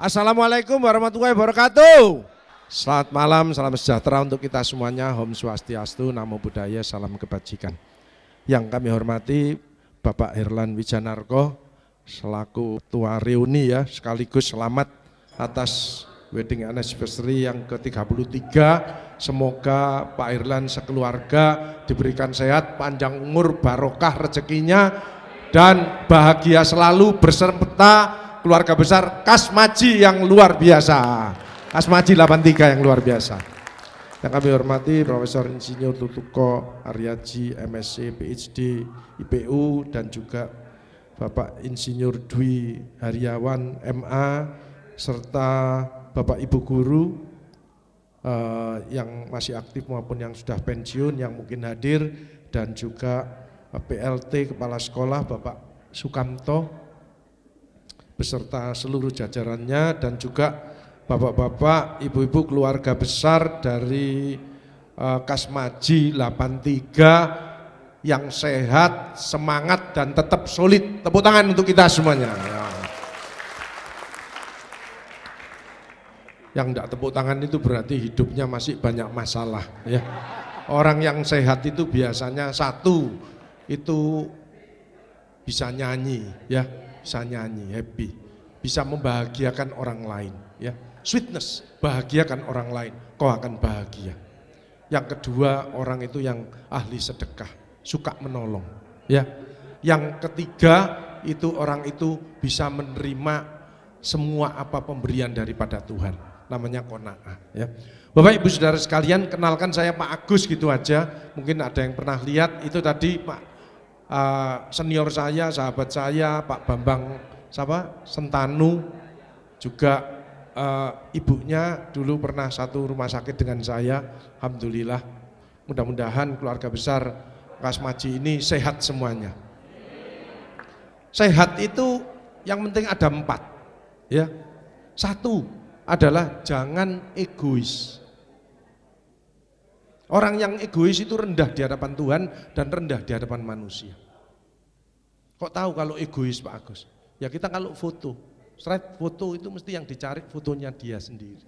Assalamualaikum warahmatullahi wabarakatuh. Selamat malam, salam sejahtera untuk kita semuanya. Om Swastiastu, Namo Buddhaya, salam kebajikan. Yang kami hormati Bapak Herlan Wijanarko selaku Ketua Reuni ya, sekaligus selamat atas wedding anniversary yang ke-33. Semoga Pak Herlan sekeluarga diberikan sehat, panjang umur, barokah rezekinya, dan bahagia selalu berserta keluarga besar Kasmaji yang luar biasa. Kasmaji 83 yang luar biasa. Yang kami hormati Profesor Insinyur Tutuko Aryaji, MSc, PhD, IPU, dan juga Bapak Insinyur Dwi Haryawan, MA, serta Bapak Ibu Guru yang masih aktif maupun yang sudah pensiun yang mungkin hadir, dan juga PLT Kepala Sekolah Bapak Sukamto beserta seluruh jajarannya, dan juga bapak-bapak, ibu-ibu keluarga besar dari Kasmaji 83 yang sehat, semangat, dan tetap solid. Tepuk tangan untuk kita semuanya. Yang tidak tepuk tangan itu berarti hidupnya masih banyak masalah ya. Orang yang sehat itu biasanya satu, itu bisa nyanyi ya, bisa nyanyi, happy, bisa membahagiakan orang lain ya. Sweetness, bahagiakan orang lain, kau akan bahagia. Yang kedua, orang itu yang ahli sedekah, suka menolong ya. Yang ketiga, itu orang itu bisa menerima semua apa pemberian daripada Tuhan, namanya qanaah ya. Bapak Ibu Saudara sekalian, kenalkan saya Pak Agus gitu aja. Mungkin ada yang pernah lihat itu tadi Pak senior saya, sahabat saya, Pak Bambang Sentanu, juga ibunya dulu pernah satu rumah sakit dengan saya. Alhamdulillah, mudah-mudahan keluarga besar Kasmaji ini sehat semuanya. Sehat itu yang penting ada 4 ya. Satu adalah jangan egois. Orang yang egois itu rendah di hadapan Tuhan dan rendah di hadapan manusia. Kok tahu kalau egois Pak Agus? Ya kita kalau foto, straight foto itu mesti yang dicari fotonya dia sendiri.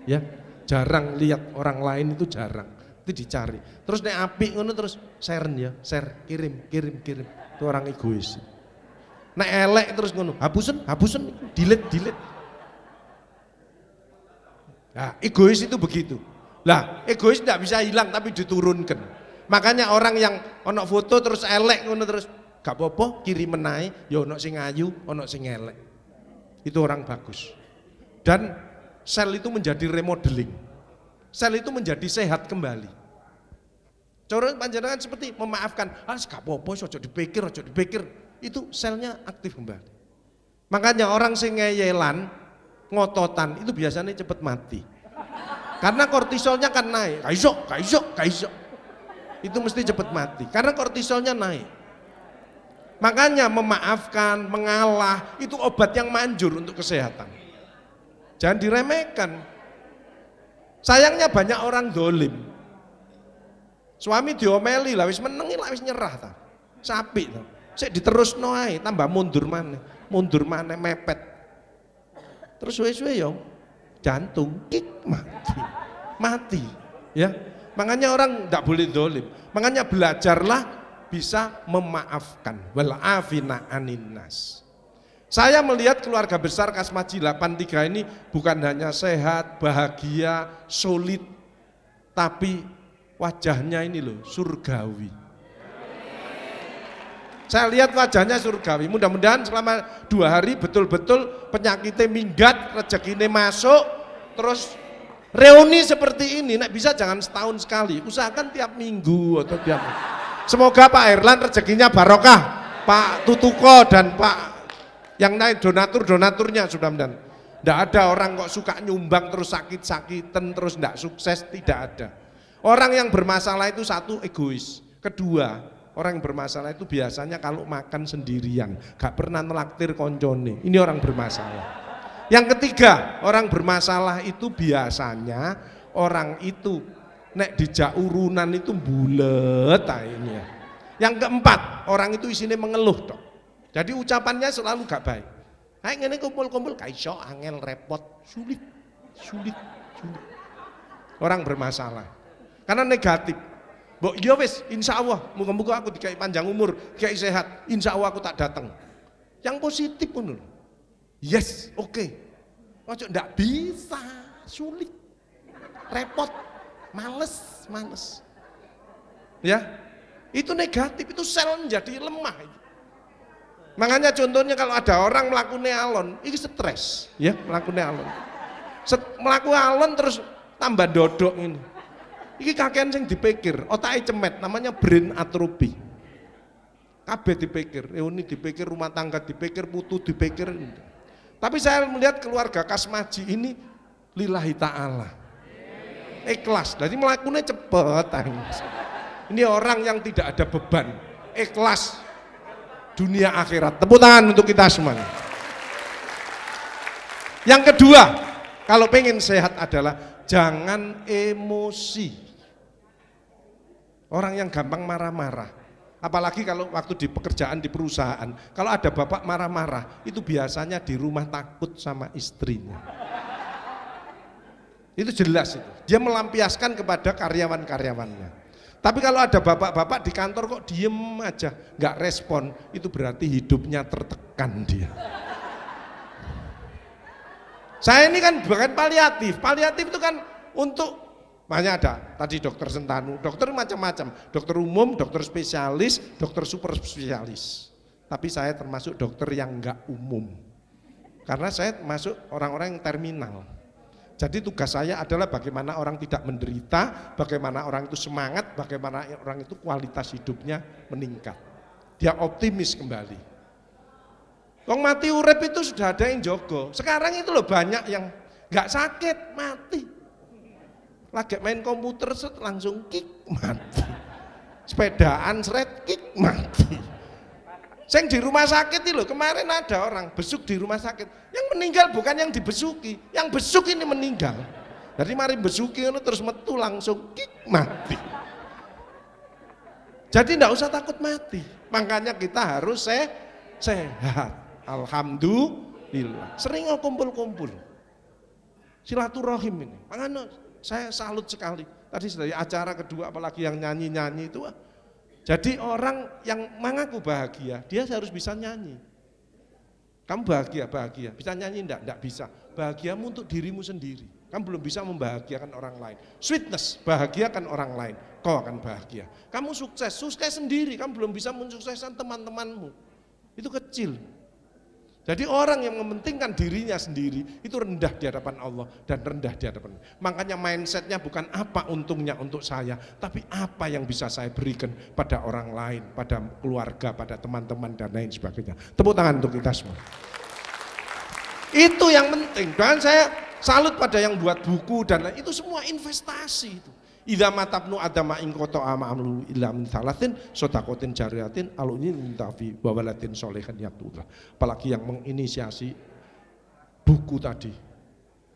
Ya, jarang lihat orang lain, itu jarang. Itu dicari. Terus nek apik ngono terus share ya, share, kirim. Itu orang egois. Nek elek terus ngono, hapusen, delete. Nah, egois itu begitu. Lah, egois tidak bisa hilang tapi diturunkan. Makanya orang yang ono foto terus elek ngono terus gak apa-apa, kirim menai, ya ono sing ayu, ono sing elek. Itu orang bagus. Dan sel itu menjadi remodeling. Sel itu menjadi sehat kembali. Cara panjenengan seperti memaafkan, gak apa-apa, ojo dipikir. Itu selnya aktif kembali. Makanya orang sing ngeyelan, ngototan itu biasanya cepat mati. Karena kortisolnya kan naik, kaiso. Itu mesti cepat mati, karena kortisolnya naik. Makanya memaafkan, mengalah, itu obat yang manjur untuk kesehatan. Jangan diremehkan. Sayangnya banyak orang dolim. Suami diomeli lah, wis menengi lah, wis nyerah ta. Sapi ta. Sik diterusno ae, tambah mundur maneh mepet. Terus suwe-suwe yo jantung kik mati ya. Makanya orang tidak boleh dolim. Makanya belajarlah bisa memaafkan. Wal afina anin nas. Saya melihat keluarga besar Kasmaji 83 ini bukan hanya sehat, bahagia, solid, tapi wajahnya ini loh surgawi. Saya lihat wajahnya surgawi. Mudah-mudahan selama 2 hari betul-betul penyakitnya minggat, rezekinya masuk. Terus reuni seperti ini, nek bisa jangan setahun sekali, usahakan tiap minggu atau tiap. Semoga Pak Herlan rezekinya barokah, Pak Tutuko dan Pak yang naik donaturnya sudah mudahan. Tidak ada orang kok suka nyumbang terus sakit-sakitan terus tidak sukses, tidak ada. Orang yang bermasalah itu satu, egois. Kedua, orang yang bermasalah itu biasanya kalau makan sendirian, gak pernah nelaktir koncone. Ini orang bermasalah. Yang ketiga, orang bermasalah itu biasanya orang itu nek dijak urunan itu bulet akhirnya. Yang keempat, orang itu isinya mengeluh toh. Jadi ucapannya selalu gak baik. Kayak ngene kumpul-kumpul gak iso, angel, repot, sulit. Orang bermasalah. Karena negatif. Mbok ya wis, insyaallah muga-muga aku dikai panjang umur, dikai sehat, insyaallah aku tak datang. Yang positif ngono. Yes, oke. Ojo ndak bisa, sulit. Repot, males. Ya. Itu negatif, itu sel menjadi lemah. Makanya contohnya kalau ada orang melakukan alon, ini stres, ya, melakukan alon. Melakukan alon terus tambah dodok ini. Iki kakean sing dipikir, otaknya cemet, namanya brain atrophy. Kabeh dipikir, ini dipikir rumah tangga, dipikir putu, dipikir. Tapi saya melihat keluarga Kasmaji ini lillahi ta'ala. Ikhlas, jadi melakukannya cepet. Ini orang yang tidak ada beban, ikhlas dunia akhirat. Tepuk tangan untuk kita semuanya. Yang kedua, kalau pengen sehat adalah jangan emosi. Orang yang gampang marah-marah, apalagi kalau waktu di pekerjaan di perusahaan, kalau ada bapak marah-marah, itu biasanya di rumah takut sama istrinya. Itu jelas itu. Dia melampiaskan kepada karyawan-karyawannya. Tapi kalau ada bapak-bapak di kantor kok diem aja, nggak respon, itu berarti hidupnya tertekan dia. Saya ini kan bukan paliatif itu kan untuk, makanya ada tadi dokter Sentanu, dokter macam-macam, dokter umum, dokter spesialis, dokter super spesialis. Tapi saya termasuk dokter yang nggak umum, karena saya masuk orang-orang yang terminal. Jadi tugas saya adalah bagaimana orang tidak menderita, bagaimana orang itu semangat, bagaimana orang itu kualitas hidupnya meningkat. Dia optimis kembali. Wong mati urip itu sudah ada yang jogo. Sekarang itu loh banyak yang nggak sakit mati. Lagi main komputer set langsung kick mati. Sepedaan seret kick mati. Sing di rumah sakit itu loh, kemarin ada orang besuk di rumah sakit. Yang meninggal bukan yang dibesuki, yang besuk ini meninggal. Jadi mari besuki itu terus metu langsung kick mati. Jadi enggak usah takut mati. Makanya kita harus sehat. Alhamdulillah. Sering kumpul-kumpul. Silaturahim ini. Makanya saya salut sekali. Tadi dari acara kedua apalagi yang nyanyi-nyanyi itu. Jadi orang yang mengaku bahagia, dia harus bisa nyanyi. Kamu bahagia, bisa nyanyi enggak bisa. Bahagiamu untuk dirimu sendiri. Kamu belum bisa membahagiakan orang lain. Sweetness, bahagiakan orang lain, kau akan bahagia. Kamu sukses sendiri, kamu belum bisa mensukseskan teman-temanmu. Itu kecil. Jadi orang yang mementingkan dirinya sendiri itu rendah di hadapan Allah dan rendah di hadapan. Makanya mindsetnya bukan apa untungnya untuk saya, tapi apa yang bisa saya berikan pada orang lain, pada keluarga, pada teman-teman dan lain sebagainya. Tepuk tangan untuk kita semua. Itu yang penting. Dan saya salut pada yang buat buku dan lain, itu semua investasi itu. Idza matabnu adama ing qata amamlu illa min salatin sodakotin jariyatin alunin mintafi wa waladin solehan yatullah. Apalagi yang menginisiasi buku tadi.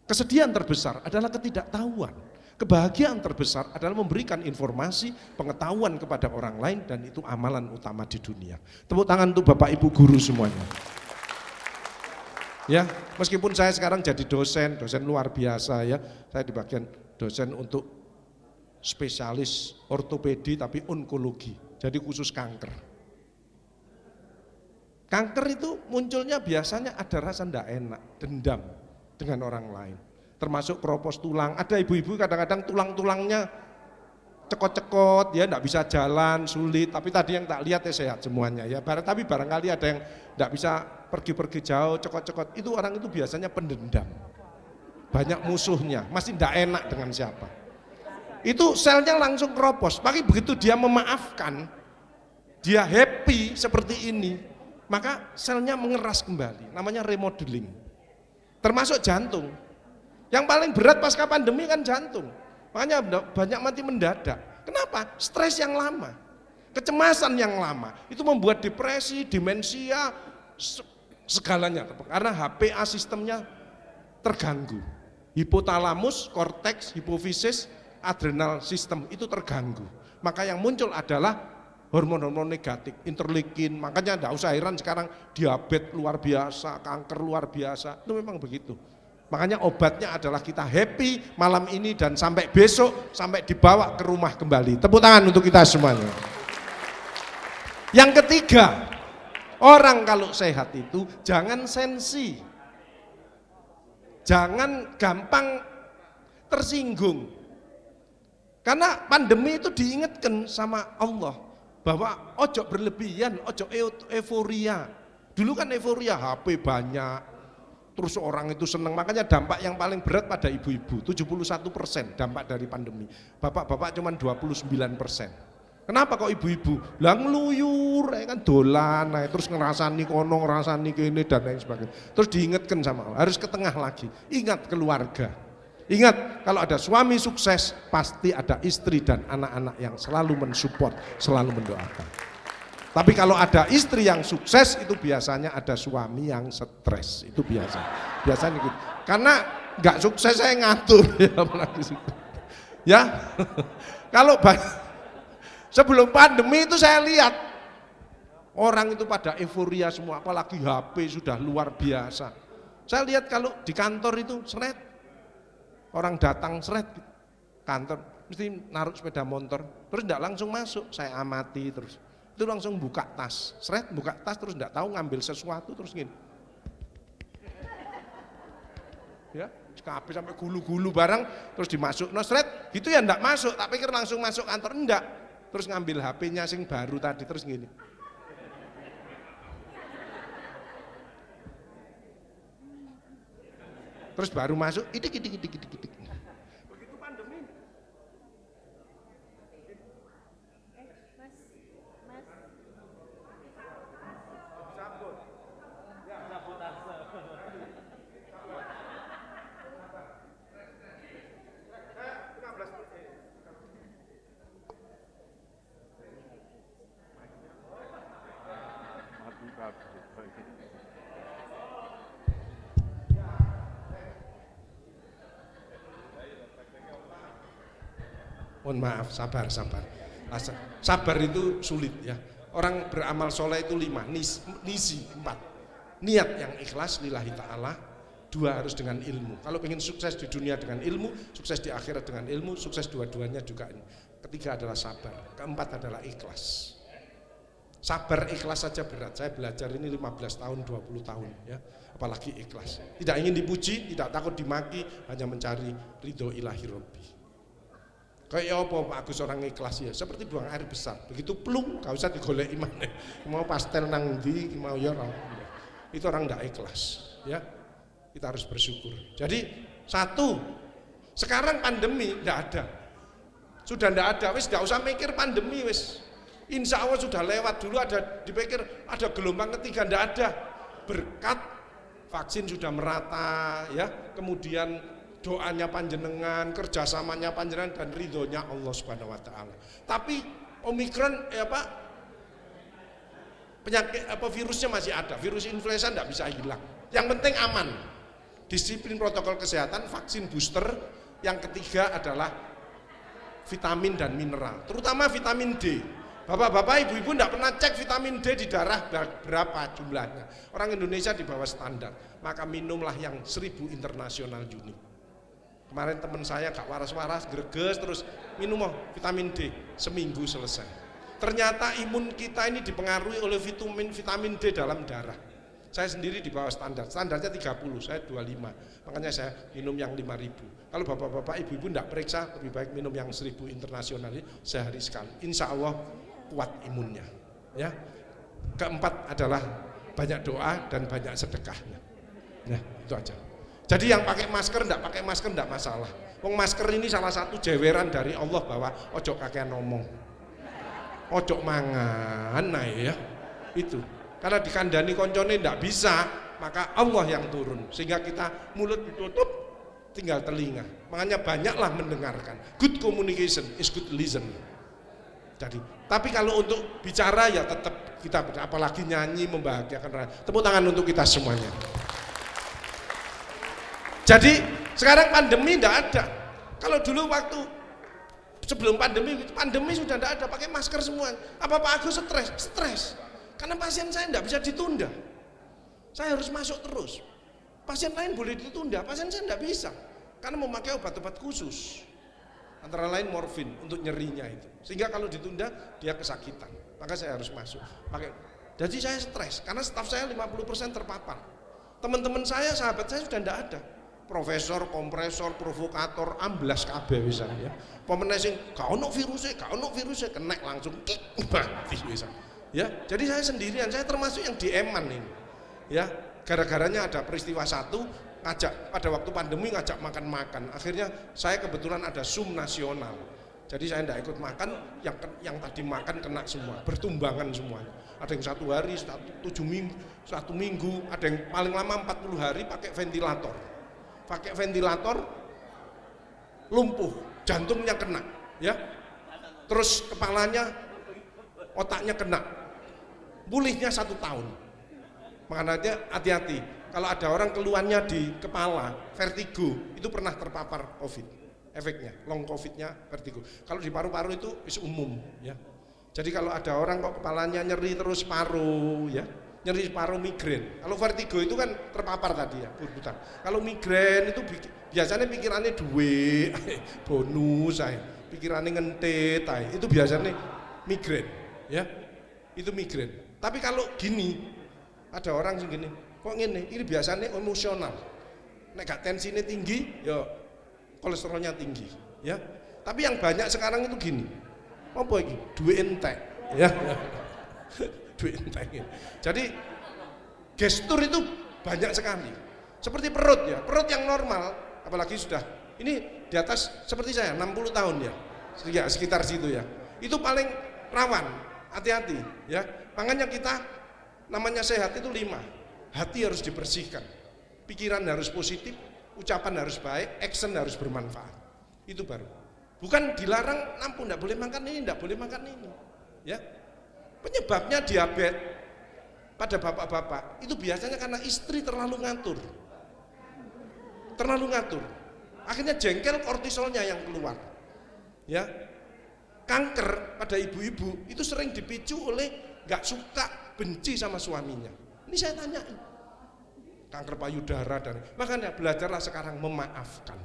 Kesedihan terbesar adalah ketidaktahuan. Kebahagiaan terbesar adalah memberikan informasi, pengetahuan kepada orang lain dan itu amalan utama di dunia. Tepuk tangan untuk Bapak Ibu guru semuanya. Ya, meskipun saya sekarang jadi dosen luar biasa ya. Saya di bagian dosen untuk spesialis ortopedi tapi onkologi, jadi khusus kanker. Kanker itu munculnya biasanya ada rasa ndak enak, dendam dengan orang lain, termasuk keropos tulang. Ada ibu-ibu kadang-kadang tulang-tulangnya cekot-cekot, ya ndak bisa jalan, sulit. Tapi tadi yang tak lihat ya sehat semuanya ya. Tapi barangkali ada yang ndak bisa pergi-pergi jauh, cekot-cekot. Itu orang itu biasanya pendendam, banyak musuhnya, masih ndak enak dengan siapa. Itu selnya langsung keropos. Tapi begitu dia memaafkan, dia happy seperti ini, maka selnya mengeras kembali. Namanya remodeling. Termasuk jantung. Yang paling berat pasca pandemi kan jantung. Makanya banyak mati mendadak. Kenapa? Stres yang lama, kecemasan yang lama. Itu membuat depresi, demensia, segalanya. Karena HPA sistemnya terganggu. Hipotalamus, korteks, hipofisis, adrenal sistem itu terganggu. Maka yang muncul adalah hormon-hormon negatif, interleukin. Makanya enggak usah heran sekarang diabetes luar biasa, kanker luar biasa. Itu memang begitu. Makanya obatnya adalah kita happy malam ini dan sampai besok, sampai dibawa ke rumah kembali. Tepuk tangan untuk kita semuanya. Yang ketiga, orang kalau sehat itu jangan sensi. Jangan gampang tersinggung. Karena pandemi itu diingatkan sama Allah bahwa ojo berlebihan, ojo euforia. Dulu kan euforia, HP banyak, terus orang itu senang, makanya dampak yang paling berat pada ibu-ibu, 71% dampak dari pandemi. Bapak-bapak cuma 29%. Kenapa kok ibu-ibu? Lah ngeluyur, kan dolan, terus ngerasani kono, ngerasani kene dan lain sebagainya. Terus diingatkan sama Allah, harus ke tengah lagi. Ingat keluarga. Ingat, kalau ada suami sukses, pasti ada istri dan anak-anak yang selalu mensupport, selalu mendoakan. Tapi kalau ada istri yang sukses, itu biasanya ada suami yang stres. Itu biasa. Biasanya gitu. Karena nggak sukses saya ngatur. Ya, kalau sebelum pandemi itu saya lihat orang itu pada euforia semua, apalagi HP sudah luar biasa. Saya lihat kalau di kantor itu seret, orang datang seret kantor, mesti naruh sepeda motor, terus tidak langsung masuk. Saya amati terus. Itu langsung buka tas, seret buka tas terus enggak tahu ngambil sesuatu terus gini. Ya, kabeh sampai gulu-gulu barang terus dimasuk, no seret, gitu ya enggak masuk, tak pikir langsung masuk kantor, enggak. Terus ngambil HP-nya sing baru tadi terus gini. Terus baru masuk, idik. Begitu pandemi. Mohon maaf, sabar. Sabar itu sulit ya. Orang beramal soleh itu 5, nisi 4. Niat yang ikhlas lillahi ta'ala. 2 harus dengan ilmu. Kalau ingin sukses di dunia dengan ilmu, sukses di akhirat dengan ilmu, sukses dua-duanya juga ini. Ketiga adalah sabar. Keempat adalah ikhlas. Sabar ikhlas saja berat. Saya belajar ini 15 tahun, 20 tahun ya. Apalagi ikhlas. Tidak ingin dipuji, tidak takut dimaki, hanya mencari ridho ilahi Rabbi. Kayak apa Pak Agus orang ikhlas ya, seperti buang air besar. Begitu plung, gak usah digoleki maneh. Mau pastel nang ndi, mau ya ora. Itu orang ndak ikhlas, ya. Kita harus bersyukur. Jadi satu, sekarang pandemi ndak ada. Sudah ndak ada, wis ndak usah mikir pandemi wis. Insya Allah sudah lewat. Dulu ada dipikir ada gelombang ketiga, ndak ada. Berkat vaksin sudah merata, ya. Kemudian doanya panjenengan, kerjasamanya panjenengan dan ridhonya Allah Subhanahu Wa Taala. Tapi Omikron penyakit virusnya masih ada, virus influenza tidak bisa hilang. Yang penting aman, disiplin protokol kesehatan, vaksin booster. Yang ketiga adalah vitamin dan mineral, terutama vitamin D. Bapak-bapak, ibu-ibu tidak pernah cek vitamin D di darah berapa jumlahnya. Orang Indonesia di bawah standar, maka minumlah yang 1000 international unit. Kemarin teman saya gak waras-waras, greges, terus minum vitamin D, seminggu selesai. Ternyata imun kita ini dipengaruhi oleh vitamin D dalam darah. Saya sendiri di bawah standarnya 30, saya 25, makanya saya minum yang 5000. Kalau bapak-bapak, ibu-ibu tidak periksa, lebih baik minum yang 1000 internasional sehari sekali. Insya Allah kuat imunnya. Ya. Keempat adalah banyak doa dan banyak sedekahnya. Nah, itu aja. Jadi yang pakai masker enggak masalah. Wong masker ini salah satu jeweran dari Allah bahwa ojo kakean ngomong. Ojo mangan nah ya. Itu. Karena dikandani koncone enggak bisa, maka Allah yang turun sehingga kita mulut ditutup tinggal telinga. Makanya banyaklah mendengarkan. Good communication is good listen. Jadi, tapi kalau untuk bicara ya tetap kita, apalagi nyanyi membahagiakan rakyat. Tepuk tangan untuk kita semuanya. Jadi sekarang pandemi tidak ada. Kalau dulu waktu Sebelum pandemi sudah tidak ada, pakai masker semua. Apa Pak Agus stres? Stres. Karena pasien saya tidak bisa ditunda. Saya harus masuk terus. Pasien lain boleh ditunda, pasien saya tidak bisa. Karena memakai obat-obat khusus. Antara lain morfin untuk nyerinya itu. Sehingga kalau ditunda, dia kesakitan. Maka saya harus masuk. Jadi saya stres, karena staf saya 50% terpapar. Teman-teman saya, sahabat saya sudah tidak ada. Profesor, kompresor, provokator, amblas kabeh misalnya. Pemene sing gak ono virusnya, kena langsung kik mati bisa. Ya, jadi saya sendirian, saya termasuk yang dieman ini. Ya, gara-garanya ada peristiwa satu, ngajak pada waktu pandemi ngajak makan-makan. Akhirnya saya kebetulan ada Zoom nasional. Jadi saya tidak ikut makan, yang tadi makan kena semua, bertumbangan semuanya. Ada yang 1 hari, 7 minggu, 1 minggu, ada yang paling lama 40 hari pakai ventilator. Pakai ventilator lumpuh, jantungnya kena, ya. Terus kepalanya, otaknya kena. Pulihnya 1 tahun. Makanya hati-hati. Kalau ada orang keluhannya di kepala, vertigo, itu pernah terpapar COVID. Efeknya, long COVID-nya vertigo. Kalau di paru-paru itu umum, ya. Jadi kalau ada orang kok kepalanya nyeri terus paru, ya. Nyeri paru migrain. Kalau vertigo itu kan terpapar tadi ya, berputar. Kalau migrain itu biasanya pikirannya duit, bonus, pikirannya ngentit, itu biasanya migrain, ya. Itu migrain. Tapi kalau gini, ada orang yang gini, kok ini biasanya emosional. Nek gak tensinya tinggi, ya kolesterolnya tinggi, ya. Tapi yang banyak sekarang itu gini, apa ini? Duit entek, ya. Duit entek. Jadi gestur itu banyak sekali. Seperti perut ya, perut yang normal, apalagi sudah ini di atas seperti saya 60 tahun ya, sekitar situ ya. Itu paling rawan, hati-hati ya. Makanya kita namanya sehat itu 5. Hati harus dibersihkan, pikiran harus positif, ucapan harus baik, action harus bermanfaat. Itu baru. Bukan dilarang, ampun, tidak boleh makan ini, tidak boleh makan ini, ya. Penyebabnya diabetes pada bapak-bapak itu biasanya karena istri terlalu ngatur, akhirnya jengkel, kortisolnya yang keluar, ya. Kanker pada ibu-ibu itu sering dipicu oleh gak suka, benci sama suaminya. Ini saya tanyain, kanker payudara dan makanya belajarlah sekarang memaafkan.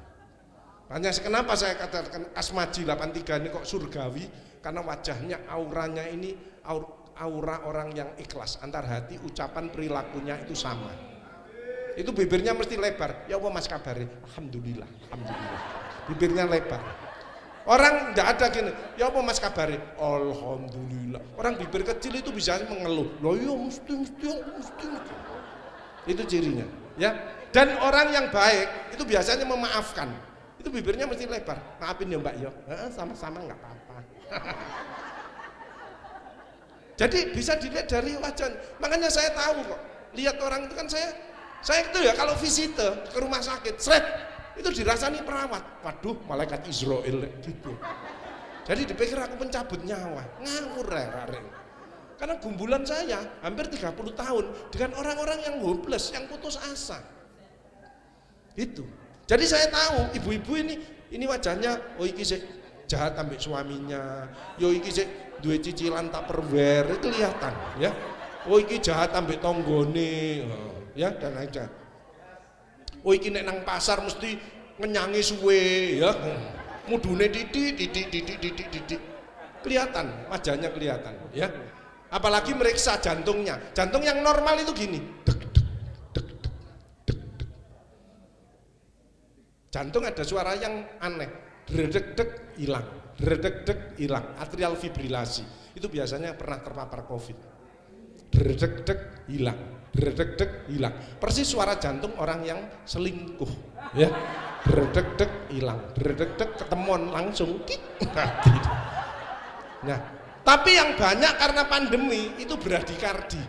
Makanya kenapa saya katakan Asmaji 83 ini kok surgawi, karena wajahnya, auranya ini aura orang yang ikhlas, antar hati, ucapan, perilakunya itu sama. Itu bibirnya mesti lebar. Ya Allah mas kabari, alhamdulillah, alhamdulillah. Bibirnya lebar. Orang enggak ada gini, ya Allah mas kabari, alhamdulillah. Orang bibir kecil itu bisa mengeluh. Loh iya mesti. Itu cirinya, ya. Dan orang yang baik itu biasanya memaafkan. Itu bibirnya mesti lebar. Maafin ya Mbak ya. Sama-sama enggak apa-apa. Jadi bisa dilihat dari wajah. Makanya saya tahu kok. Lihat orang itu kan saya itu ya kalau visite ke rumah sakit, itu dirasani perawat. Waduh, malaikat Israel gitu. Jadi dipikir aku pencabut nyawa. Ngawur rare. Karena gumbulan saya hampir 30 tahun dengan orang-orang yang hopeless, yang putus asa. Itu. Jadi saya tahu ibu-ibu ini wajahnya, oh iki sih jahat ambil suaminya, yo iki sih duwe cicilan tak perwer, kelihatan ya. Oh iki jahat ambek tonggone, ya dan aja. Oh iki nek nang pasar mesti ngenyangi suwe ya. Mudune didik. Kelihatan, wajahnya kelihatan ya. Apalagi meriksa jantungnya. Jantung yang normal itu gini. Dek, dek, dek, dek, dek. Jantung ada suara yang aneh. Redek-dek hilang. Redek-dek hilang, atrial fibrilasi. Itu biasanya pernah terpapar COVID. Redek-dek hilang, redek-dek hilang. Persis suara jantung orang yang selingkuh, ya. Redek-dek hilang, redek-dek ketemuan langsung kik mati. Nah, tapi yang banyak karena pandemi itu bradikardi.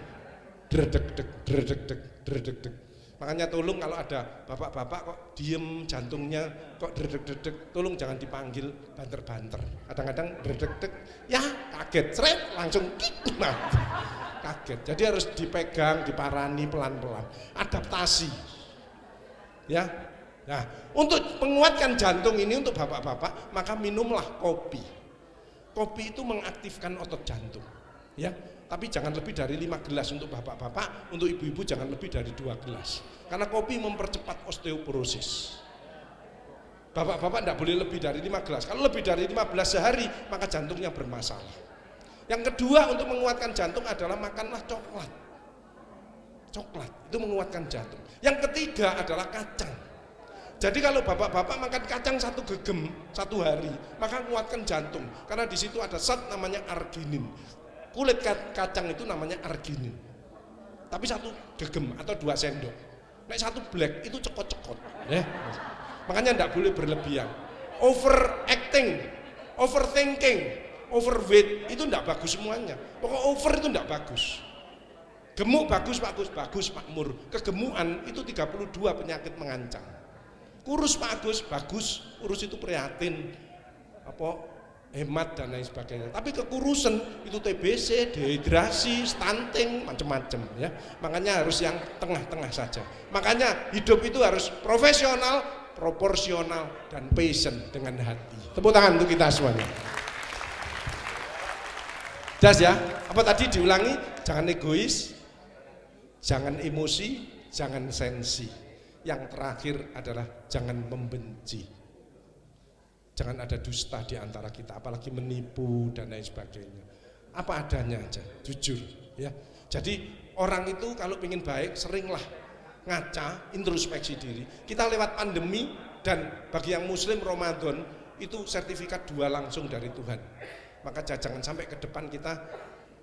Redek-dek, redek-dek, redek-dek. Makanya tolong kalau ada bapak-bapak kok diem jantungnya kok dedek-dedek, tolong jangan dipanggil banter-banter. Kadang-kadang dedek-dedek, ya kaget, seret langsung kik mati. Kaget. Jadi harus dipegang, diparani pelan-pelan. Adaptasi. Ya. Nah, untuk menguatkan jantung ini untuk bapak-bapak, maka minumlah kopi. Kopi itu mengaktifkan otot jantung. Ya, tapi jangan lebih dari 5 gelas untuk bapak-bapak, untuk ibu-ibu jangan lebih dari 2 gelas. Karena kopi mempercepat osteoporosis. Bapak-bapak tidak boleh lebih dari 5 gelas. Kalau lebih dari 15 sehari, maka jantungnya bermasalah. Yang kedua untuk menguatkan jantung adalah makanlah coklat. Coklat itu menguatkan jantung. Yang ketiga adalah kacang. Jadi kalau bapak-bapak makan kacang 1 gegem 1 hari, maka menguatkan jantung. Karena di situ ada zat namanya arginin. Kulit kacang itu namanya arginin. Tapi 1 gegem atau 2 sendok. Nek 1 black itu cekot-cekot. Ya. Makanya tidak boleh berlebihan. Overacting, overthinking, overweight itu tidak bagus semuanya. Pokoknya over itu tidak bagus. Gemuk bagus makmur. Kegemukan itu 32 penyakit mengancam. Kurus bagus, kurus itu prihatin, hemat dan lain sebagainya. Tapi kekurusan itu TBC, dehidrasi, stunting, macam-macam ya. Makanya harus yang tengah-tengah saja. Makanya hidup itu harus profesional, proporsional dan passion dengan hati. Tepuk tangan untuk kita semuanya. Das ya. Apa tadi diulangi? Jangan egois, jangan emosi, jangan sensi. Yang terakhir adalah jangan membenci. Jangan ada dusta di antara kita, apalagi menipu dan lain sebagainya. Apa adanya aja, jujur ya. Jadi orang itu kalau ingin baik seringlah ngaca, introspeksi diri. Kita lewat pandemi dan bagi yang muslim Ramadan itu sertifikat 2 langsung dari Tuhan. Maka jangan sampai ke depan kita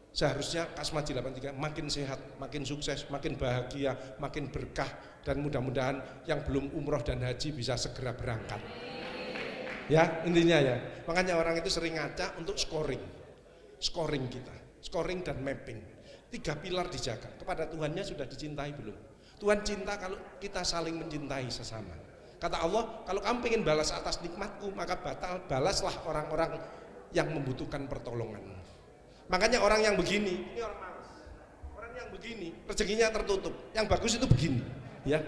seharusnya Kasmaji 83 makin sehat, makin sukses, makin bahagia, makin berkah dan mudah-mudahan yang belum umroh dan haji bisa segera berangkat. Ya, intinya ya. Makanya orang itu sering ngaca untuk scoring. Scoring kita, scoring dan mapping. 3 pilar dijaga. Kepada Tuhannya sudah dicintai belum? Tuhan cinta kalau kita saling mencintai sesama. Kata Allah, kalau kamu ingin balas atas nikmatku, maka balaslah orang-orang yang membutuhkan pertolongan. Makanya orang yang begini, ini orang malas. Orang yang begini, rezekinya tertutup. Yang bagus itu begini, ya.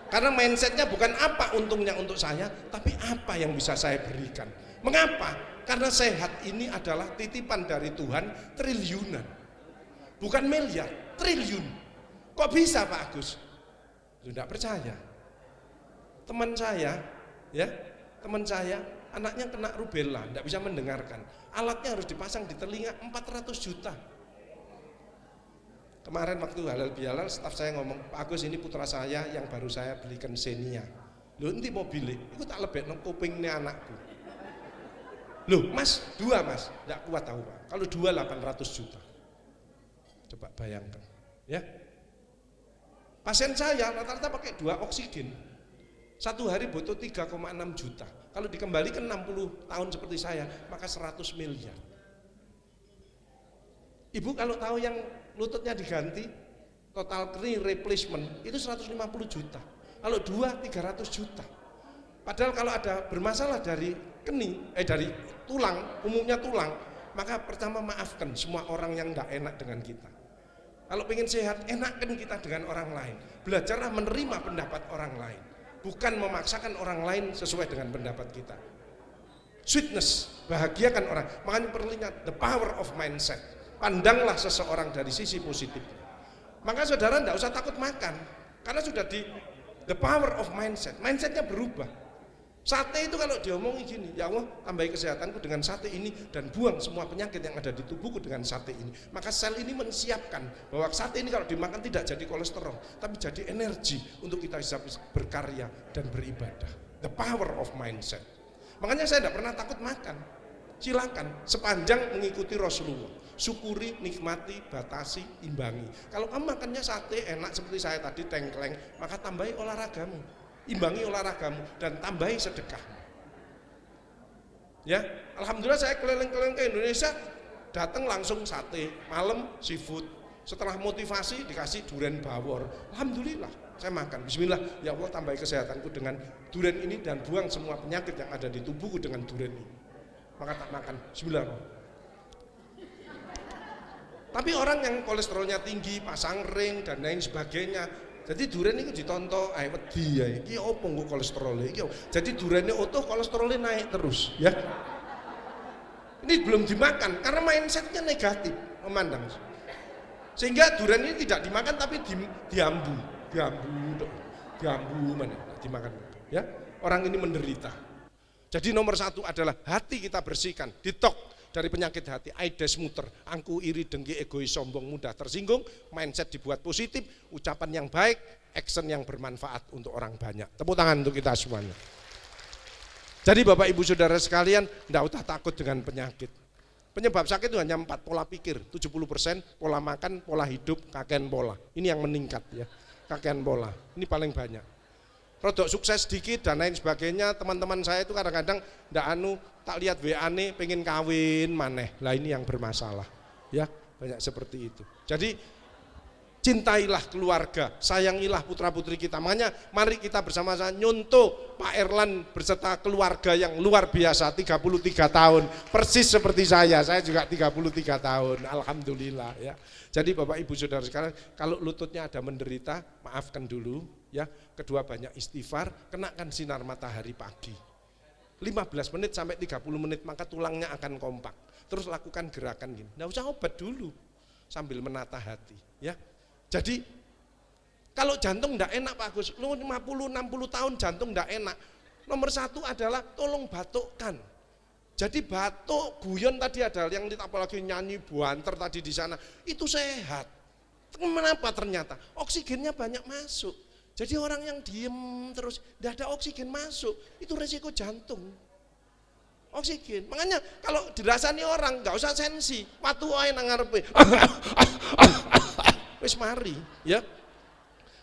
Karena mindsetnya bukan apa untungnya untuk saya, tapi apa yang bisa saya berikan. Mengapa? Karena sehat ini adalah titipan dari Tuhan triliunan. Bukan miliar, triliun. Kok bisa Pak Agus? Tidak percaya. Teman saya, ya, teman saya anaknya kena rubella, tidak bisa mendengarkan. Alatnya harus dipasang di telinga 400 juta. Kemarin waktu halal bihalal, staf saya ngomong, Pak Agus ini putra saya yang baru saya belikan Xenia. Loh nanti mau beli, itu tak lebih kupingnya anakku. Loh mas, 2 mas, tidak kuat tahu Pak. Kalau 2 800 juta. Coba bayangkan, ya. Pasien saya rata-rata pakai 2 oksigen. 1 hari butuh 3,6 juta. Kalau dikembalikan 60 tahun seperti saya, maka 100 miliar. Ibu kalau tahu yang lututnya diganti, total knee replacement, itu 150 juta. Kalau 2, 300 juta. Padahal kalau ada bermasalah dari dari tulang, umumnya tulang, maka pertama maafkan semua orang yang tidak enak dengan kita. Kalau ingin sehat, enakkan kita dengan orang lain. Belajarlah menerima pendapat orang lain. Bukan memaksakan orang lain sesuai dengan pendapat kita. Sweetness, bahagiakan orang. Makanya perlu ingat the power of mindset. Pandanglah seseorang dari sisi positif. Maka saudara tidak usah takut makan, karena sudah di the power of mindset. Mindsetnya berubah. Sate itu kalau diomongi gini, ya Allah tambahi kesehatanku dengan sate ini dan buang semua penyakit yang ada di tubuhku dengan sate ini. Maka sel ini mensiapkan bahwa sate ini kalau dimakan tidak jadi kolesterol, tapi jadi energi untuk kita bisa berkarya dan beribadah. The power of mindset. Makanya saya tidak pernah takut makan. Silakan sepanjang mengikuti Rasulullah. Syukuri, nikmati, batasi, imbangi. Kalau kamu makannya sate enak seperti saya tadi tengkleng, maka tambahi olahragamu. Imbangi olahragamu dan tambahi sedekahmu. Ya, alhamdulillah saya keliling-keliling ke Indonesia, datang langsung sate, malam seafood. Setelah motivasi dikasih durian bawor. Alhamdulillah, saya makan. Bismillah, ya Allah tambahi kesehatanku dengan durian ini dan buang semua penyakit yang ada di tubuhku dengan durian ini. Maka tak makan. Bismillah. Tapi orang yang kolesterolnya tinggi, pasang ring dan lain sebagainya, Jadi duren itu ditonton, wedi ya. Iki opo nggo kolesterol iki. Jadi durennya utuh, kolesterolnya naik terus, ya. Ini belum dimakan karena mindsetnya negatif, memandang. Sehingga duren ini tidak dimakan tapi diambu mana dimakan, ya. Orang ini menderita. Jadi nomor satu adalah hati kita bersihkan, ditok dari penyakit hati, aides muter, angku, iri, dengki, egois, sombong, mudah tersinggung, mindset dibuat positif, ucapan yang baik, action yang bermanfaat untuk orang banyak. Tepuk tangan untuk kita semuanya. Jadi Bapak Ibu Saudara sekalian, tidak usah takut dengan penyakit. Penyebab sakit itu hanya 4, pola pikir, 70%, pola makan, pola hidup, kakean pola. Ini yang meningkat ya, kakean pola, ini paling banyak. Rodok sukses sedikit dan lain sebagainya, teman-teman saya itu kadang-kadang tak lihat WA-ne pengen kawin maneh. Lah ini yang bermasalah. Ya, banyak seperti itu. Jadi cintailah keluarga, sayangilah putra-putri kita. Makanya mari kita bersama-sama nyontoh Pak Erlan beserta keluarga yang luar biasa, 33 tahun. Persis seperti saya juga 33 tahun. Alhamdulillah ya. Jadi Bapak Ibu Saudara sekalian, kalau lututnya ada menderita, maafkan dulu ya. Kedua, banyak istighfar, kenakan sinar matahari pagi. 15 menit sampai 30 menit maka tulangnya akan kompak. Terus lakukan gerakan gini. Nggak usah obat dulu sambil menata hati ya. Jadi kalau jantung enggak enak Pak Agus, lu 50-60 tahun jantung enggak enak. Nomor satu adalah tolong batukkan. Jadi batuk, guyon tadi ada yang apalagi nyanyi buanter tadi di sana, itu sehat. Kenapa ternyata? Oksigennya banyak masuk. Jadi orang yang diem terus, enggak ada oksigen masuk, itu resiko jantung. Oksigen. Makanya kalau dirasani orang enggak usah sensi, watu ae nang ngarepe. Wis mari, ya.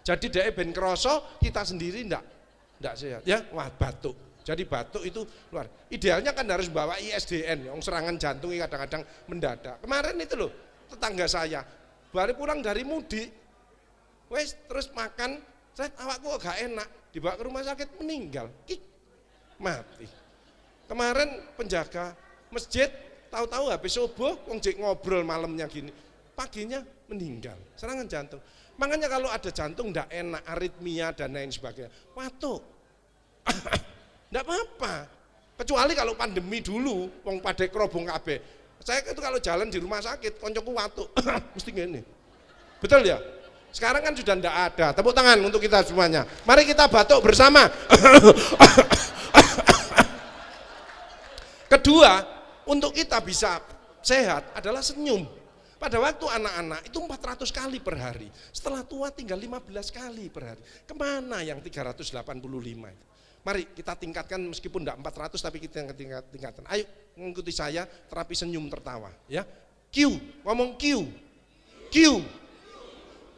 Jadi dhek ben krasa, kita sendiri enggak sehat, ya. Wah, batuk. Jadi batuk itu luar. Idealnya kan harus bawa ISDN, yang serangan jantung kadang-kadang mendadak. Kemarin itu loh, tetangga saya, baru pulang dari mudik, wes terus makan, awakku gak enak, dibawa ke rumah sakit meninggal, mati. Kemarin penjaga masjid, tahu-tahu habis subuh, wong jek ngobrol malamnya gini, paginya meninggal, serangan jantung. Makanya kalau ada jantung ndak enak, aritmia dan lain sebagainya, watuk. Ndak apa-apa. Kecuali kalau pandemi dulu, wong pada kerobong kabeh. Saya itu kalau jalan di rumah sakit, koncoku watuk, mesti gini. Betul ya? Sekarang kan sudah ndak ada. Tepuk tangan untuk kita semuanya. Mari kita batuk bersama. Kedua, untuk kita bisa sehat adalah senyum. Pada waktu anak-anak itu 400 kali per hari. Setelah tua tinggal 15 kali per hari. Kemana yang 385 itu? Mari kita tingkatkan meskipun tidak 400 tapi kita tingkatkan. Ayo mengikuti saya terapi senyum tertawa ya. Q, ngomong Q. Q.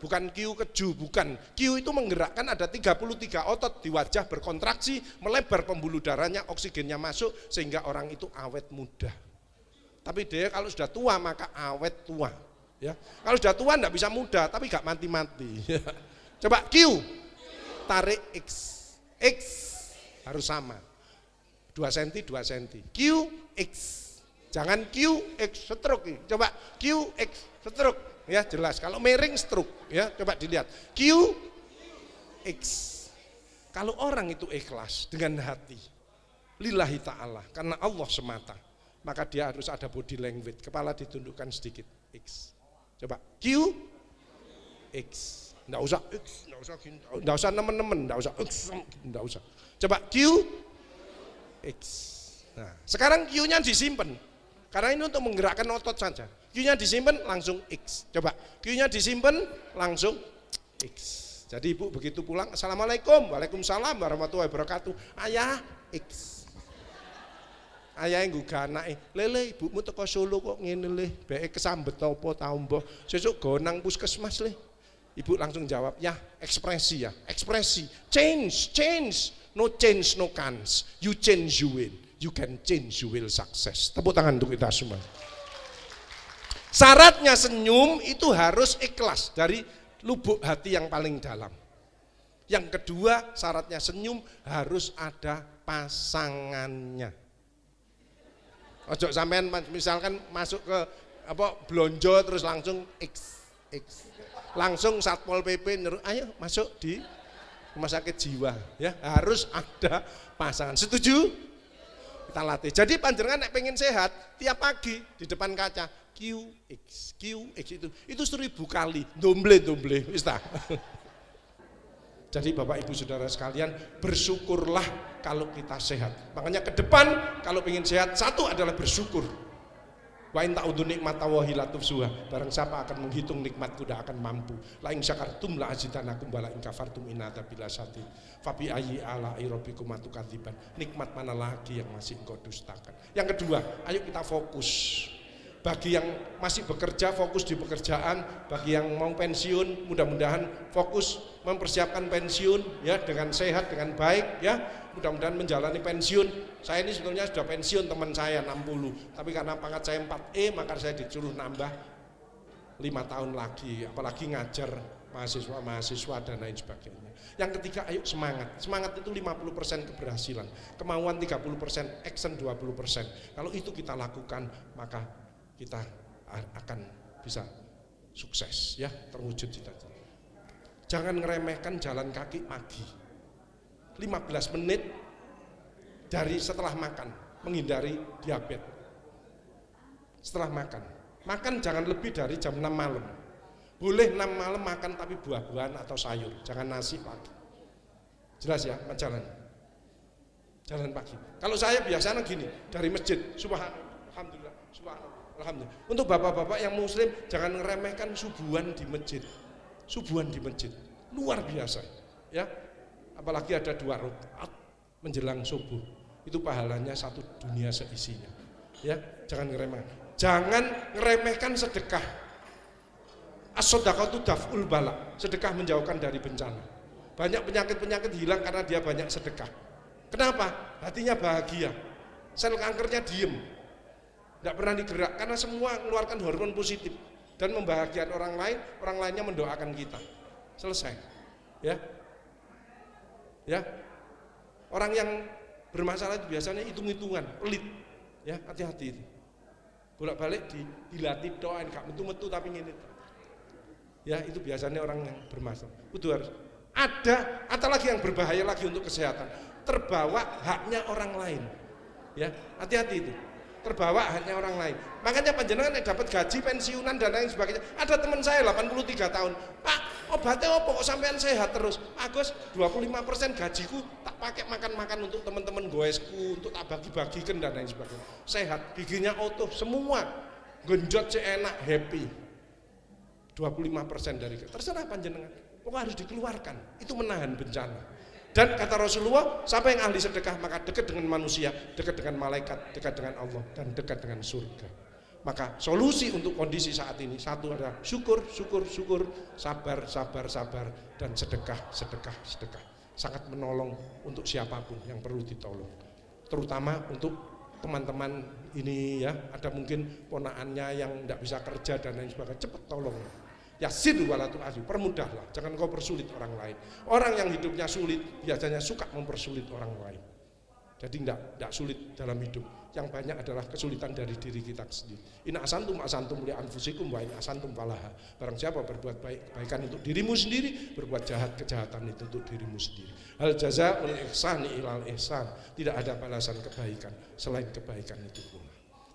Bukan Q keju, bukan. Q itu menggerakkan ada 33 otot di wajah berkontraksi, melebar pembuluh darahnya, oksigennya masuk sehingga orang itu awet muda. Tapi dia kalau sudah tua maka awet tua ya. Kalau sudah tua enggak bisa muda tapi gak mati-mati. Coba Q. Tarik X. X harus sama 2 cm 2 cm. Q X, jangan Q X stroke. Coba Q X stroke ya, jelas. Kalau miring stroke ya, coba dilihat Q X. Kalau orang itu ikhlas dengan hati lillahi ta'ala karena Allah semata, maka dia harus ada body language, kepala ditundukkan sedikit X. Coba Q X. Enggak usah X, enggak usah nemen-nemen, enggak usah X, enggak usah. Coba Q X. Nah, sekarang Q-nya disimpan. Karena ini untuk menggerakkan otot saja. Q-nya disimpan langsung X. Coba Q-nya disimpan langsung X. Jadi ibu begitu pulang, assalamualaikum, waalaikumsalam warahmatullahi wabarakatuh. Ayah X. Ayah yang gak anake, lele ibumu teko Solo kok ngene le, beke kesambet apa ta mbah. Sesuk go nang puskesmas le. Ibu langsung jawab, ya ekspresi ya, ekspresi. Change. No change, no chance. You change, you win. You can change, you will success. Tepuk tangan untuk kita semua. Syaratnya senyum itu harus ikhlas dari lubuk hati yang paling dalam. Yang kedua, syaratnya senyum harus ada pasangannya. Ojo sampean misalkan masuk ke blonjo terus langsung X. Langsung Satpol PP nyuruh, ayo masuk di rumah sakit jiwa, ya harus ada pasangan. Setuju? Kita latih. Jadi panjenengan nek pengen sehat, tiap pagi di depan kaca QX itu 1000 kali domble wis ta. Jadi Bapak Ibu Saudara sekalian, bersyukurlah kalau kita sehat. Makanya ke depan kalau ingin sehat, satu adalah bersyukur. Wa in ta'udzu nikmatallahi la tuhsuha. Barang siapa akan menghitung nikmatku tidak akan mampu. La in syakartum la azidanakum wa la in kafartum inna adzabi lasyadid. Fa bi ayyi ala'i rabbikum tukadziban. Nikmat mana lagi yang masih engkau dustakan? Yang kedua, ayo kita fokus. Bagi yang masih bekerja, fokus di pekerjaan. Bagi yang mau pensiun, mudah-mudahan fokus mempersiapkan pensiun ya, dengan sehat, dengan baik ya. Mudah-mudahan menjalani pensiun. Saya ini sebetulnya sudah pensiun, teman saya 60, tapi karena pangkat saya 4E maka saya disuruh nambah 5 tahun lagi, apalagi ngajar mahasiswa dan lain sebagainya. Yang ketiga, ayo semangat. Semangat itu 50% keberhasilan, kemauan 30%, action 20%. Kalau itu kita lakukan, maka kita akan bisa sukses ya, terwujud cita-cita. Jangan ngeremehkan jalan kaki pagi 15 menit dari setelah makan, menghindari diabetes. Setelah makan jangan lebih dari jam 6 malam. Boleh 6 malam makan tapi buah-buahan atau sayur, jangan nasi pagi. Jelas ya, jalan pagi. Kalau saya biasanya gini, dari masjid, alhamdulillah, alhamdulillah. Untuk bapak-bapak yang muslim, jangan ngeremehkan subuhan di masjid. Subuhan di masjid, luar biasa ya. Apalagi ada 2 rakaat menjelang subuh, itu pahalanya 1 dunia seisinya ya. Jangan ngeremehkan sedekah. As-shadaqatu daf'ul bala, sedekah menjauhkan dari bencana. Banyak penyakit hilang karena dia banyak sedekah. Kenapa? Hatinya bahagia, sel kankernya diem, tidak pernah digerak karena semua mengeluarkan hormon positif dan membahagiakan orang lain, orang lainnya mendoakan kita. Selesai ya. Orang yang bermasalah itu biasanya hitung-hitungan, pelit ya, hati-hati itu. Bolak-balik dilatih doain, gak metu-metu tapi ngene. Ya, itu biasanya orang yang bermasalah. Itu harus ada, atau lagi yang berbahaya lagi untuk kesehatan, terbawa haknya orang lain. Ya, hati-hati itu. Terbawa haknya orang lain. Makanya panjenengan dapat gaji pensiunan dan lain sebagainya. Ada teman saya 83 tahun, Pak, obatnya apa kok sampean sehat terus? Agus, 25% gajiku tak pakai makan-makan untuk teman-teman goesku, untuk tak bagi-bagikan dan lain sebagainya. Sehat, giginya utuh, semua genjot enak, happy. 25% dari terserah panjenengan. Pokoknya harus dikeluarkan. Itu menahan bencana. Dan kata Rasulullah, siapa yang ahli sedekah maka dekat dengan manusia, dekat dengan malaikat, dekat dengan Allah, dan dekat dengan surga. Maka solusi untuk kondisi saat ini satu adalah syukur, sabar, dan sedekah. Sangat menolong untuk siapapun yang perlu ditolong. Terutama untuk teman-teman ini ya, ada mungkin ponakannya yang tidak bisa kerja dan lain sebagainya, cepat tolong. Yassir wala tu'assir, permudahlah, jangan kau persulit orang lain. Orang yang hidupnya sulit biasanya suka mempersulit orang lain. Jadi tidak sulit dalam hidup. Yang banyak adalah kesulitan dari diri kita sendiri. In asantum li anfusikum wa in asantum falaha. Barang siapa berbuat kebaikan untuk dirimu sendiri, berbuat kejahatan itu untuk dirimu sendiri. Hal jazaa'ul ihsani ilal ihsan. Tidak ada balasan kebaikan selain kebaikan itu pula.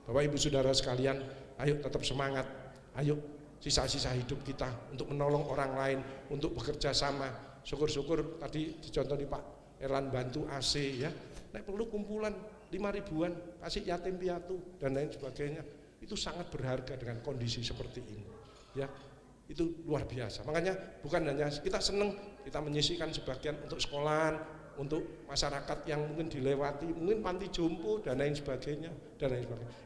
Bapak Ibu Saudara sekalian, ayo tetap semangat. Ayo sisa-sisa hidup kita untuk menolong orang lain, untuk bekerja sama. Syukur-syukur tadi dicontohi Pak Erlan bantu AC ya. Nek perlu kumpulan 5.000-an kasih yatim piatu dan lain sebagainya. Itu sangat berharga dengan kondisi seperti ini. Ya, itu luar biasa. Makanya bukan hanya kita senang, kita menyisihkan sebagian untuk sekolahan, untuk masyarakat yang mungkin dilewati, mungkin panti jompo dan lain sebagainya.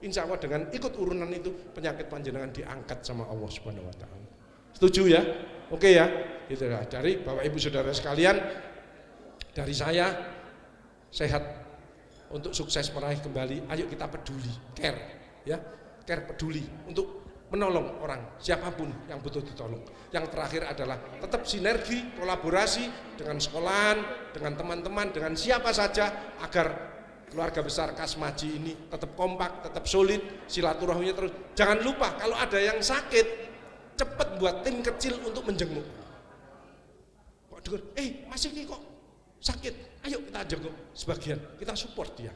Insya Allah dengan ikut urunan itu penyakit panjenengan diangkat sama Allah Subhanahu Wa Taala. Setuju ya? Oke ya. Itulah dari Bapak Ibu Saudara sekalian, dari saya sehat untuk sukses meraih kembali. Ayo kita peduli, care peduli untuk menolong orang siapapun yang butuh ditolong. Yang terakhir adalah tetap sinergi, kolaborasi dengan sekolahan, dengan teman-teman, dengan siapa saja agar keluarga besar Kasmaji ini tetap kompak, tetap solid, silaturahminya terus. Jangan lupa kalau ada yang sakit, cepat buat tim kecil untuk menjenguk. Kok dengar, Mas iki kok sakit, ayo kita jenguk sebagian, kita support dia.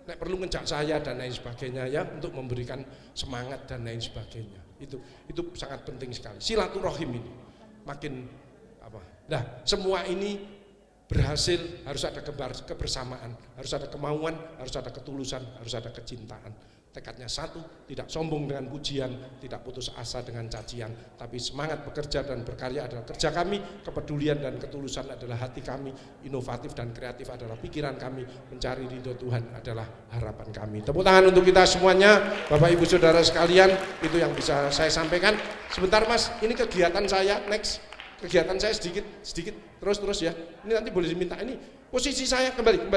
Nek perlu ngejak saya dan lain sebagainya ya, untuk memberikan semangat dan lain sebagainya. Itu sangat penting sekali. Silaturahim ini makin apa? Nah, semua ini berhasil harus ada kebersamaan, harus ada kemauan, harus ada ketulusan, harus ada kecintaan. Tekadnya satu, tidak sombong dengan pujian, tidak putus asa dengan cacian, tapi semangat bekerja dan berkarya adalah kerja kami, kepedulian dan ketulusan adalah hati kami, inovatif dan kreatif adalah pikiran kami, mencari ridho Tuhan adalah harapan kami. Tepuk tangan untuk kita semuanya, Bapak Ibu Saudara sekalian, itu yang bisa saya sampaikan. Sebentar Mas, ini kegiatan saya, next. Kegiatan saya sedikit, terus ya. Ini nanti boleh diminta, ini posisi saya kembali,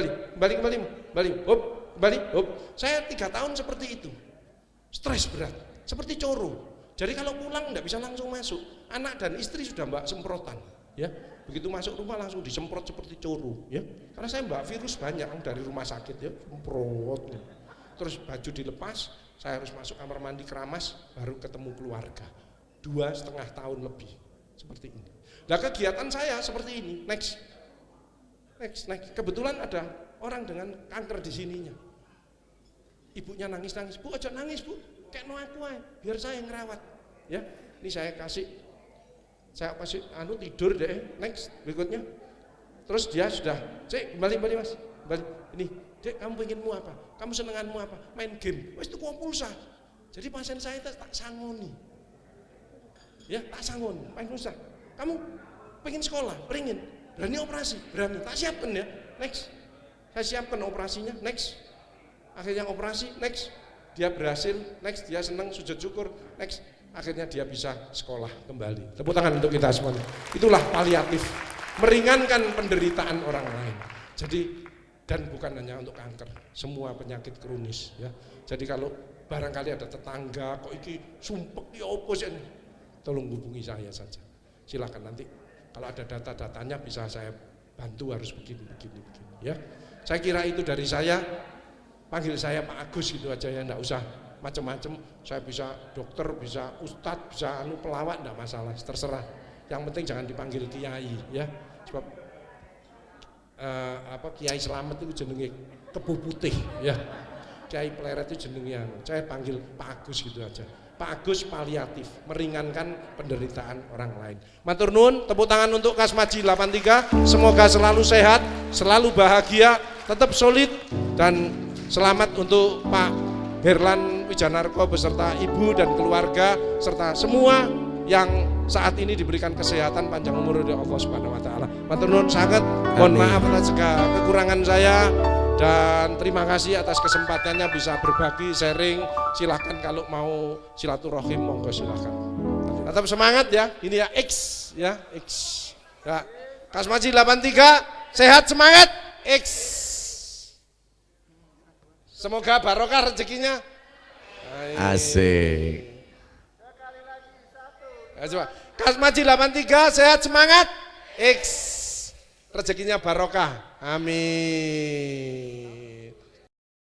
hop. Saya 3 tahun seperti itu, stres berat, seperti coro. Jadi kalau pulang enggak bisa langsung masuk, anak dan istri sudah mbak semprotan, ya. Begitu masuk rumah langsung disemprot seperti coro, ya. Karena saya mbak virus banyak dari rumah sakit, ya, semprot. Terus baju dilepas, saya harus masuk kamar mandi keramas, baru ketemu keluarga. 2,5 tahun lebih, seperti ini. Nah kegiatan saya seperti ini, next. Kebetulan ada orang dengan kanker di sininya. Ibunya nangis, Bu aja nangis Bu, kayak no aku aja, biar saya yang ngerawat, ya. Ini saya kasih tidur deh, next berikutnya. Terus dia sudah, Cek kembali Mas, kembali. Ini, Dek kamu pengenmu apa? Kamu senenganmu apa? Main game, wes itu pulsa. Jadi pasien saya tak sangoni, ya tak sangoni, main pulsa. Kamu pengen sekolah, berani operasi, berani, tak siapkan ya, next. Saya siapkan operasinya, next. Akhirnya operasi, next. Dia berhasil, next. Dia senang, sujud syukur, next. Akhirnya dia bisa sekolah kembali. Tepuk tangan untuk kita semuanya. Itulah paliatif, meringankan penderitaan orang lain. Jadi, dan bukan hanya untuk kanker, semua penyakit kronis, ya. Jadi kalau barangkali ada tetangga, kok iki sumpek ya opo sih, tolong hubungi saya saja. Silakan nanti kalau ada data-datanya bisa saya bantu, harus begini, ya. Saya kira itu dari saya. Panggil saya Pak Agus gitu aja ya, enggak usah macam-macam. Saya bisa dokter, bisa ustadz, bisa pelawak, enggak masalah, terserah. Yang penting jangan dipanggil kiai, ya. Sebab Kiai Slamet itu jenenge Kebo Putih, ya. Kiai Pleret itu jenengnya. Saya panggil Pak Agus gitu aja. Pak Agus paliatif, meringankan penderitaan orang lain. Matur nuwun, tepuk tangan untuk Kasmaji 83. Semoga selalu sehat, selalu bahagia, tetap solid, dan selamat untuk Pak Herlan Wijanarko beserta ibu dan keluarga serta semua yang saat ini diberikan kesehatan panjang umur oleh Allah Subhanahu wa taala. Matur nuwun sangat, mohon maaf atas segala kekurangan saya dan terima kasih atas kesempatannya bisa berbagi, sharing. Silakan kalau mau silaturahim monggo silakan. Tetap semangat ya. Ini ya X ya, X. Ya. Kasmaji 83 sehat semangat X. Semoga barokah rezekinya. Asik. Coba. Kasmaji 83 sehat semangat X. Rezekinya barokah. Amin.